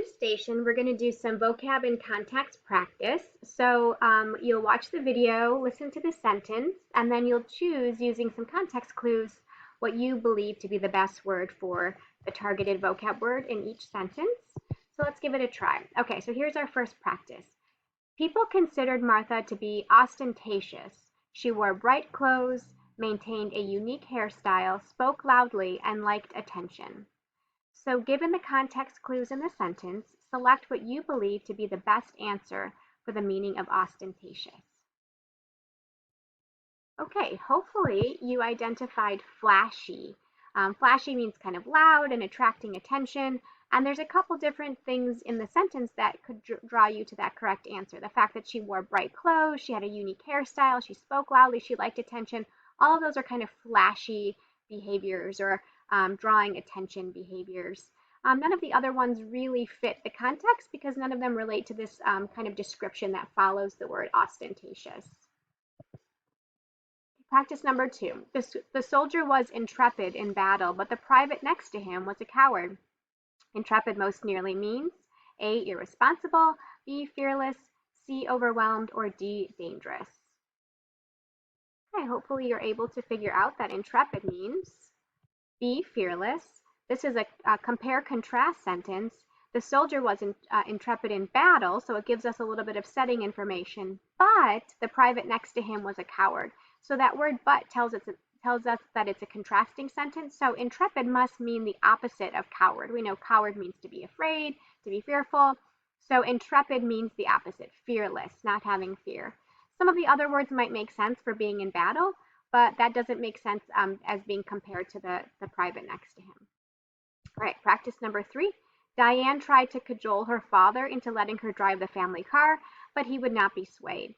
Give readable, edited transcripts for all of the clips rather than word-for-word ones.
this station, we're going to do some vocab and context practice. So you'll watch the video, listen to the sentence, and then you'll choose using some context clues what you believe to be the best word for the targeted vocab word in each sentence. So let's give it a try. Okay, so here's our first practice. People considered Martha to be ostentatious. She wore bright clothes, maintained a unique hairstyle, spoke loudly, and liked attention. So given the context clues in the sentence, select what you believe to be the best answer for the meaning of ostentatious. Okay, hopefully you identified flashy. Flashy means kind of loud and attracting attention, and there's a couple different things in the sentence that could draw you to that correct answer. The fact that she wore bright clothes, she had a unique hairstyle, she spoke loudly, she liked attention, all of those are kind of flashy behaviors or drawing attention behaviors. None of the other ones really fit the context because none of them relate to this kind of description that follows the word ostentatious. Practice number 2. The soldier was intrepid in battle, but the private next to him was a coward. Intrepid most nearly means A, irresponsible, B, fearless, C, overwhelmed, or D, dangerous. Okay, hopefully you're able to figure out that intrepid means B, fearless. This is a compare-contrast sentence. The soldier was intrepid in battle, so it gives us a little bit of setting information, but the private next to him was a coward. So that word but tells us that it's a contrasting sentence, so intrepid must mean the opposite of coward. We know coward means to be afraid, to be fearful, so intrepid means the opposite, fearless, not having fear. Some of the other words might make sense for being in battle, but that doesn't make sense as being compared to the private next to him. All right, practice number 3. Diane tried to cajole her father into letting her drive the family car, but he would not be swayed.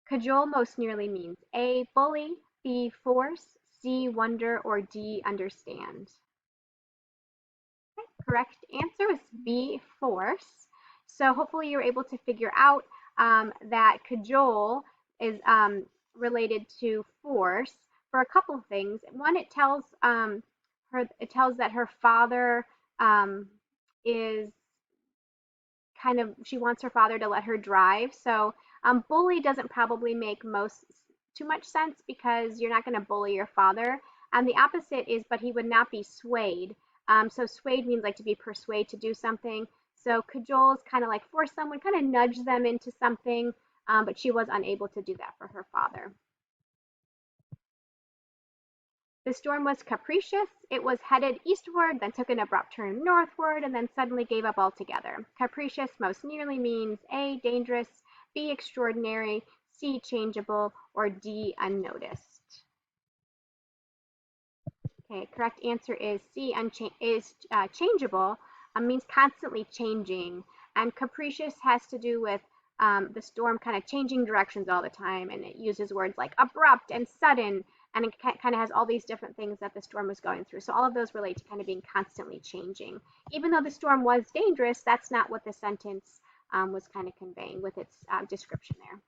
Cajole most nearly means A, bully, B, force, C, wonder, or D, understand. Okay, correct answer is B, force. So hopefully you're able to figure out that cajole is related to force for a couple of things. One, it tells that her father is kind of, she wants her father to let her drive. So bully doesn't probably make too much sense because you're not going to bully your father. And the opposite is, but he would not be swayed. So swayed means like to be persuaded to do something. So cajole is kind of like force someone, kind of nudge them into something, but she was unable to do that for her father. The storm was capricious. It was headed eastward, then took an abrupt turn northward, and then suddenly gave up altogether. Capricious most nearly means A, dangerous, B, extraordinary, C, changeable, or D, unnoticed. Okay, correct answer is C, changeable, means constantly changing, and capricious has to do with the storm kind of changing directions all the time, and it uses words like abrupt and sudden, and it kind of has all these different things that the storm was going through. So all of those relate to kind of being constantly changing. Even though the storm was dangerous, that's not what the sentence was kind of conveying with its description there.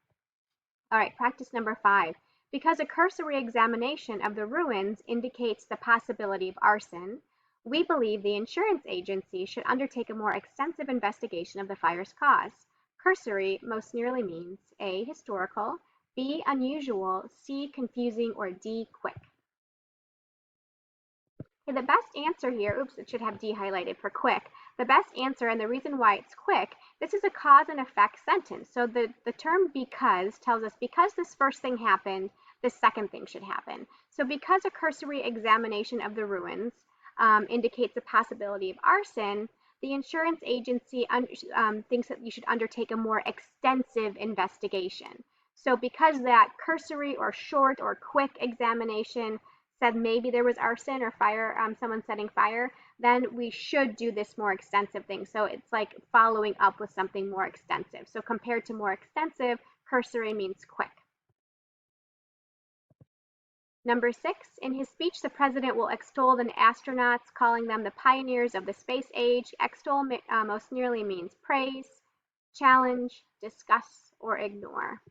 All right, practice number 5. Because a cursory examination of the ruins indicates the possibility of arson, we believe the insurance agency should undertake a more extensive investigation of the fire's cause. Cursory most nearly means A, historical, B, unusual, C, confusing, or D, quick. Okay, the best answer here, oops, it should have D highlighted for quick. The best answer, and the reason why it's quick, this is a cause and effect sentence. So the term because tells us because this first thing happened, the second thing should happen. So because a cursory examination of the ruins indicates the possibility of arson, the insurance agency thinks that you should undertake a more extensive investigation. So because that cursory or short or quick examination said maybe there was arson or fire, someone setting fire, then we should do this more extensive thing. So it's like following up with something more extensive. So compared to more extensive, cursory means quick. Number 6, in his speech, the president will extol the astronauts, calling them the pioneers of the space age. Extol most nearly means praise, challenge, discuss, or ignore.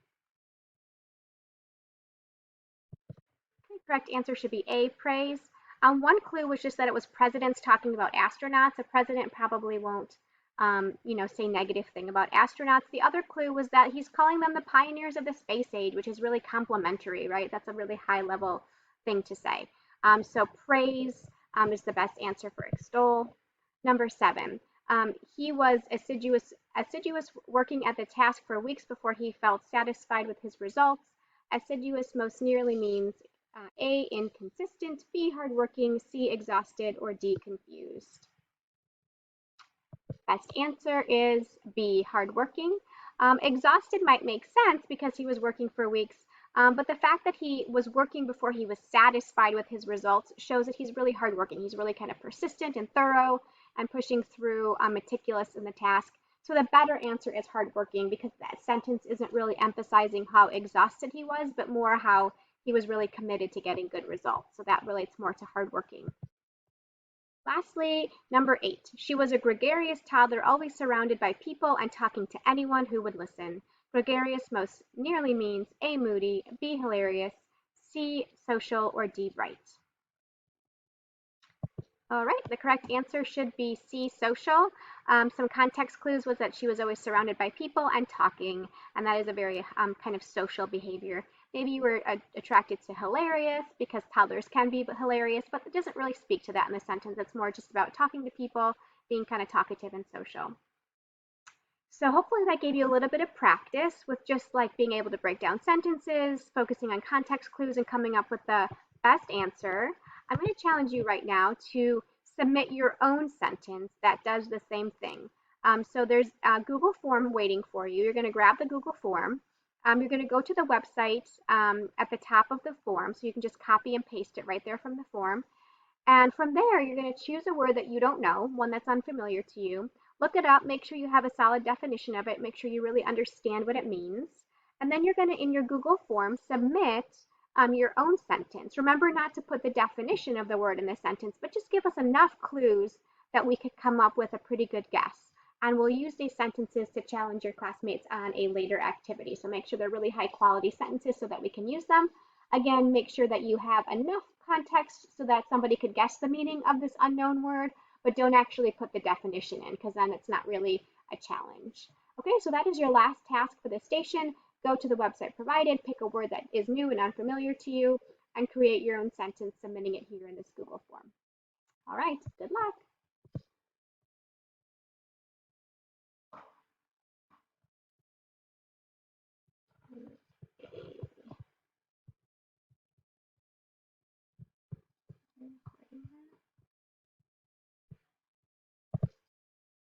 Okay, correct answer should be A, praise. One clue was just that it was presidents talking about astronauts. A president probably won't say negative thing about astronauts. The other clue was that he's calling them the pioneers of the space age, which is really complimentary, right? That's a really high level thing to say. So praise is the best answer for extol. Number 7, he was assiduous working at the task for weeks before he felt satisfied with his results. Assiduous most nearly means A, inconsistent, B, hardworking, C, exhausted, or D, confused. Best answer is B, hardworking. Exhausted might make sense because he was working for weeks, but the fact that he was working before he was satisfied with his results shows that he's really hardworking. He's really kind of persistent and thorough and pushing through, meticulous in the task. So the better answer is hardworking because that sentence isn't really emphasizing how exhausted he was, but more how he was really committed to getting good results. So that relates more to hardworking. Lastly, number 8, she was a gregarious toddler, always surrounded by people and talking to anyone who would listen. Gregarious most nearly means A, moody, B, hilarious, C, social, or D, bright. All right, the correct answer should be C, social. Some context clues was that she was always surrounded by people and talking, and that is a very kind of social behavior. Maybe you were attracted to hilarious because toddlers can be hilarious, but it doesn't really speak to that in the sentence. It's more just about talking to people, being kind of talkative and social. So hopefully that gave you a little bit of practice with just like being able to break down sentences, focusing on context clues, and coming up with the best answer. I'm going to challenge you right now to submit your own sentence that does the same thing. So there's a Google form waiting for you. You're going to grab the Google form. You're going to go to the website at the top of the form, so you can just copy and paste it right there from the form. And from there, you're going to choose a word that you don't know, one that's unfamiliar to you. Look it up, make sure you have a solid definition of it, make sure you really understand what it means. And then you're going to, in your Google form, submit your own sentence. Remember not to put the definition of the word in the sentence, but just give us enough clues that we could come up with a pretty good guess. And we'll use these sentences to challenge your classmates on a later activity. So make sure they're really high quality sentences so that we can use them. Again, make sure that you have enough context so that somebody could guess the meaning of this unknown word, but don't actually put the definition in because then it's not really a challenge. Okay, so that is your last task for this station. Go to the website provided, pick a word that is new and unfamiliar to you, and create your own sentence, submitting it here in this Google form. All right, good luck.